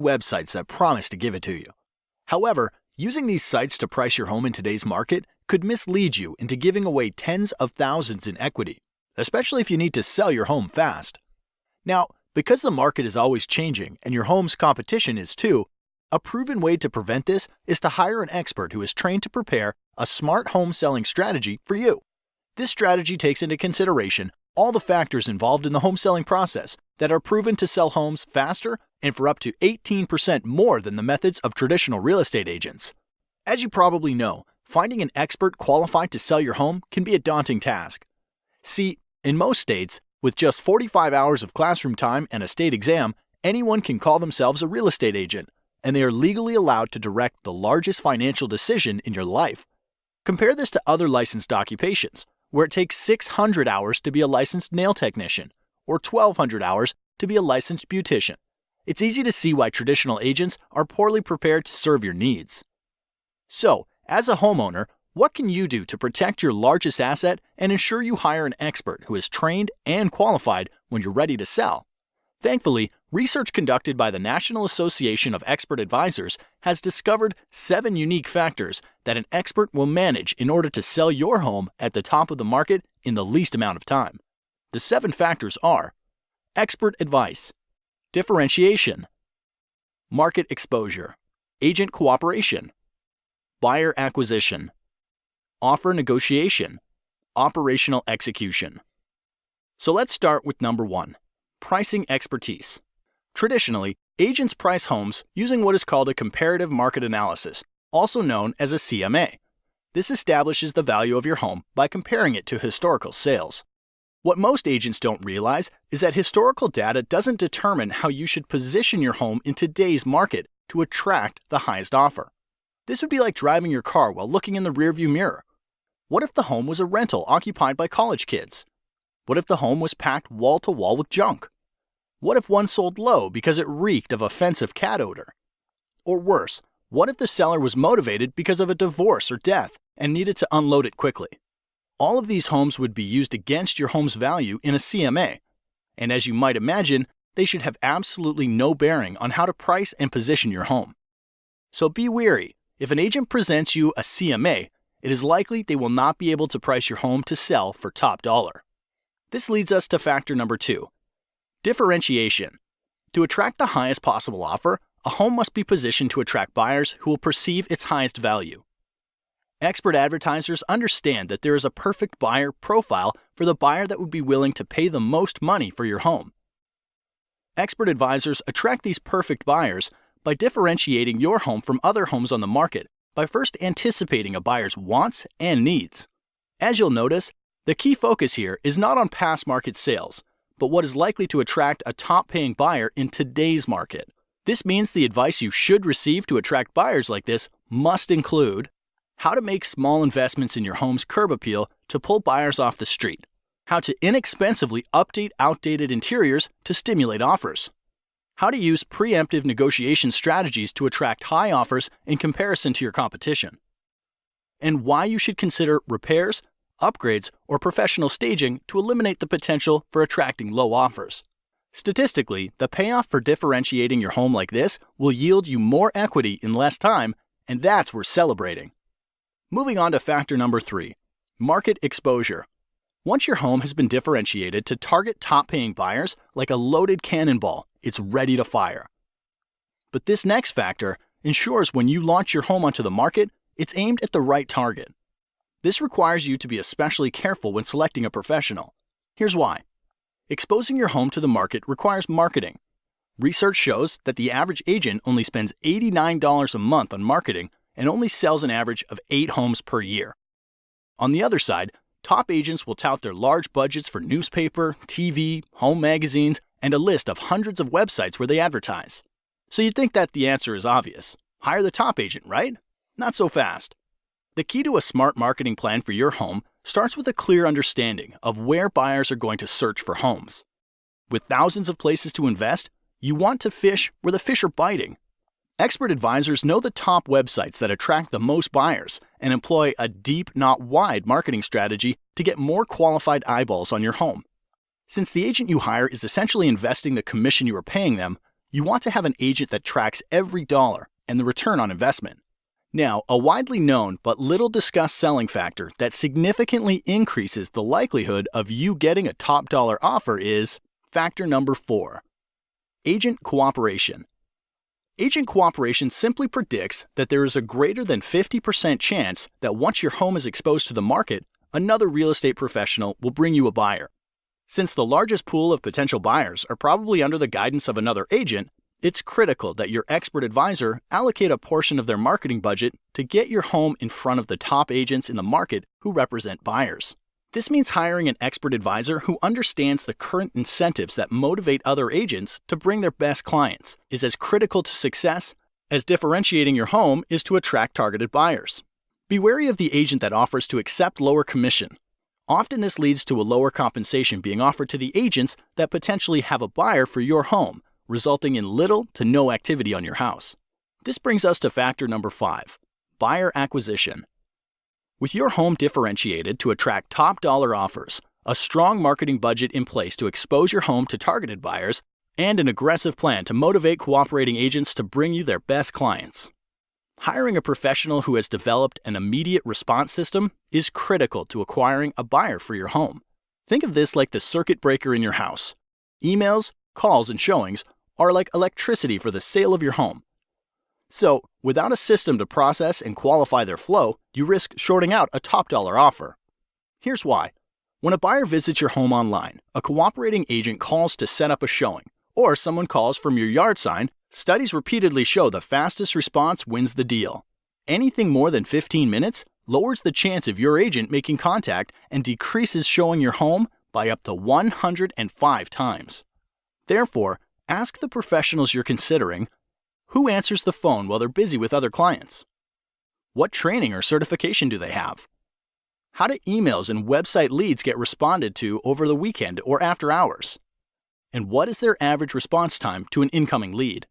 websites that promise to give it to you. However, using these sites to price your home in today's market could mislead you into giving away tens of thousands in equity, especially if you need to sell your home fast. Now, because the market is always changing and your home's competition is too, a proven way to prevent this is to hire an expert who is trained to prepare a smart home selling strategy for you. This strategy takes into consideration all the factors involved in the home selling process that are proven to sell homes faster and for up to 18% more than the methods of traditional real estate agents. As you probably know, finding an expert qualified to sell your home can be a daunting task. See, in most states, with just 45 hours of classroom time and a state exam, anyone can call themselves a real estate agent, and they are legally allowed to direct the largest financial decision in your life. Compare this to other licensed occupations, where it takes 600 hours to be a licensed nail technician, or 1,200 hours to be a licensed beautician. It's easy to see why traditional agents are poorly prepared to serve your needs. So, as a homeowner, what can you do to protect your largest asset and ensure you hire an expert who is trained and qualified when you're ready to sell? Thankfully, research conducted by the National Association of Expert Advisors has discovered 7 unique factors that an expert will manage in order to sell your home at the top of the market in the least amount of time. The 7 factors are: expert advice, differentiation, market exposure, agent cooperation, buyer acquisition, offer negotiation, operational execution. So let's start with number 1, pricing expertise. Traditionally, agents price homes using what is called a comparative market analysis, also known as a CMA. This establishes the value of your home by comparing it to historical sales. What most agents don't realize is that historical data doesn't determine how you should position your home in today's market to attract the highest offer. This would be like driving your car while looking in the rearview mirror. What if the home was a rental occupied by college kids? What if the home was packed wall to wall with junk? What if one sold low because it reeked of offensive cat odor? Or worse, what if the seller was motivated because of a divorce or death and needed to unload it quickly? All of these homes would be used against your home's value in a CMA. And as you might imagine, they should have absolutely no bearing on how to price and position your home. So be wary. If an agent presents you a CMA, it is likely they will not be able to price your home to sell for top dollar. This leads us to factor number 2, differentiation. To attract the highest possible offer, a home must be positioned to attract buyers who will perceive its highest value. Expert advertisers understand that there is a perfect buyer profile for the buyer that would be willing to pay the most money for your home. Expert advisors attract these perfect buyers by differentiating your home from other homes on the market by first anticipating a buyer's wants and needs. As you'll notice, the key focus here is not on past market sales, but what is likely to attract a top-paying buyer in today's market. This means the advice you should receive to attract buyers like this must include how to make small investments in your home's curb appeal to pull buyers off the street, how to inexpensively update outdated interiors to stimulate offers, how to use preemptive negotiation strategies to attract high offers in comparison to your competition, and why you should consider repairs, upgrades, or professional staging to eliminate the potential for attracting low offers. Statistically, the payoff for differentiating your home like this will yield you more equity in less time, and that's worth celebrating. Moving on to factor number 3, market exposure. Once your home has been differentiated to target top-paying buyers like a loaded cannonball, it's ready to fire. But this next factor ensures when you launch your home onto the market, it's aimed at the right target. This requires you to be especially careful when selecting a professional. Here's why. Exposing your home to the market requires marketing. Research shows that the average agent only spends $89 a month on marketing and only sells an average of 8 homes per year. On the other side, top agents will tout their large budgets for newspaper, TV, home magazines, and a list of hundreds of websites where they advertise. So you'd think that the answer is obvious. Hire the top agent, right? Not so fast. The key to a smart marketing plan for your home starts with a clear understanding of where buyers are going to search for homes. With thousands of places to invest, you want to fish where the fish are biting. Expert advisors know the top websites that attract the most buyers and employ a deep, not wide marketing strategy to get more qualified eyeballs on your home. Since the agent you hire is essentially investing the commission you are paying them, You want to have an agent that tracks every dollar and the return on investment. Now, a widely known but little discussed selling factor that significantly increases the likelihood of you getting a top dollar offer is factor number 4, agent cooperation. Agent cooperation simply predicts that there is a greater than 50% chance that once your home is exposed to the market, another real estate professional will bring you a buyer. Since the largest pool of potential buyers are probably under the guidance of another agent, it's critical that your expert advisor allocate a portion of their marketing budget to get your home in front of the top agents in the market who represent buyers. This means hiring an expert advisor who understands the current incentives that motivate other agents to bring their best clients is as critical to success as differentiating your home is to attract targeted buyers. Be wary of the agent that offers to accept lower commission. Often this leads to a lower compensation being offered to the agents that potentially have a buyer for your home, resulting in little to no activity on your house. This brings us to factor number 5, buyer acquisition. With your home differentiated to attract top dollar offers, a strong marketing budget in place to expose your home to targeted buyers, and an aggressive plan to motivate cooperating agents to bring you their best clients. Hiring a professional who has developed an immediate response system is critical to acquiring a buyer for your home. Think of this like the circuit breaker in your house. Emails, calls, and showings are like electricity for the sale of your home. So, without a system to process and qualify their flow, you risk shorting out a top dollar offer. Here's why. When a buyer visits your home online, a cooperating agent calls to set up a showing, or someone calls from your yard sign, studies repeatedly show the fastest response wins the deal. Anything more than 15 minutes lowers the chance of your agent making contact and decreases showing your home by up to 105 times. Therefore, ask the professionals you're considering, who answers the phone while they're busy with other clients? What training or certification do they have? How do emails and website leads get responded to over the weekend or after hours? And what is their average response time to an incoming lead?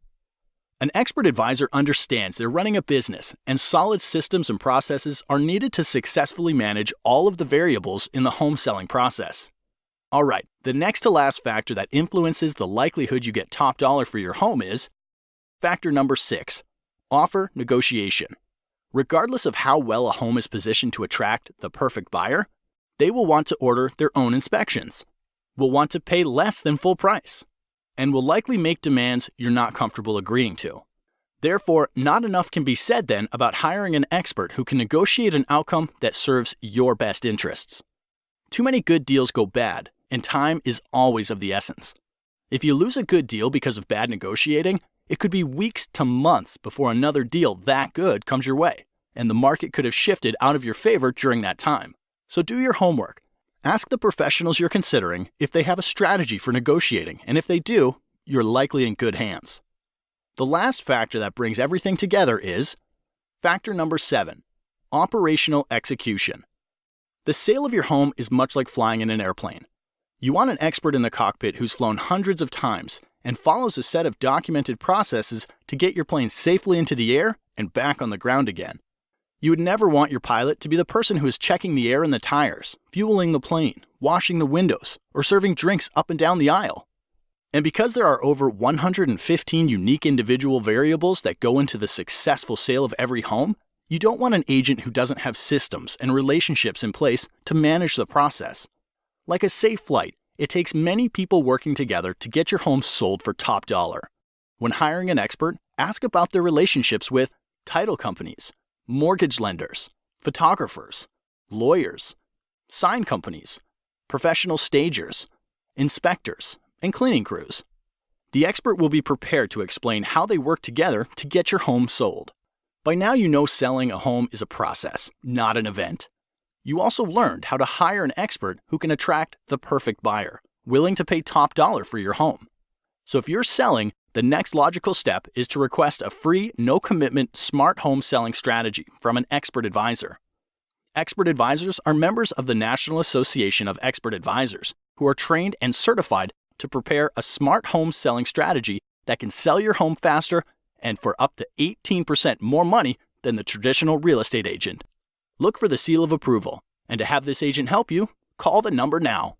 An expert advisor understands they're running a business, and solid systems and processes are needed to successfully manage all of the variables in the home selling process. All right, the next to last factor that influences the likelihood you get top dollar for your home is factor number 6, offer negotiation. Regardless of how well a home is positioned to attract the perfect buyer, they will want to order their own inspections, will want to pay less than full price, and will likely make demands you're not comfortable agreeing to. Therefore, not enough can be said then about hiring an expert who can negotiate an outcome that serves your best interests. Too many good deals go bad, and time is always of the essence. If you lose a good deal because of bad negotiating, it could be weeks to months before another deal that good comes your way, and the market could have shifted out of your favor during that time. So do your homework. Ask the professionals you're considering if they have a strategy for negotiating, and if they do, you're likely in good hands. The last factor that brings everything together is factor number 7, operational execution. The sale of your home is much like flying in an airplane. You want an expert in the cockpit who's flown hundreds of times and follows a set of documented processes to get your plane safely into the air and back on the ground again. You would never want your pilot to be the person who is checking the air in the tires, fueling the plane, washing the windows, or serving drinks up and down the aisle. And because there are over 115 unique individual variables that go into the successful sale of every home, you don't want an agent who doesn't have systems and relationships in place to manage the process. Like a safe flight, it takes many people working together to get your home sold for top dollar. When hiring an expert, ask about their relationships with title companies, mortgage lenders, photographers, lawyers, sign companies, professional stagers, inspectors, and cleaning crews. The expert will be prepared to explain how they work together to get your home sold. By now you know selling a home is a process, not an event. You also learned how to hire an expert who can attract the perfect buyer, willing to pay top dollar for your home. So if you're selling, the next logical step is to request a free, no-commitment, smart home selling strategy from an expert advisor. Expert advisors are members of the National Association of Expert Advisors who are trained and certified to prepare a smart home selling strategy that can sell your home faster and for up to 18% more money than the traditional real estate agent. Look for the seal of approval, and to have this agent help you, call the number now.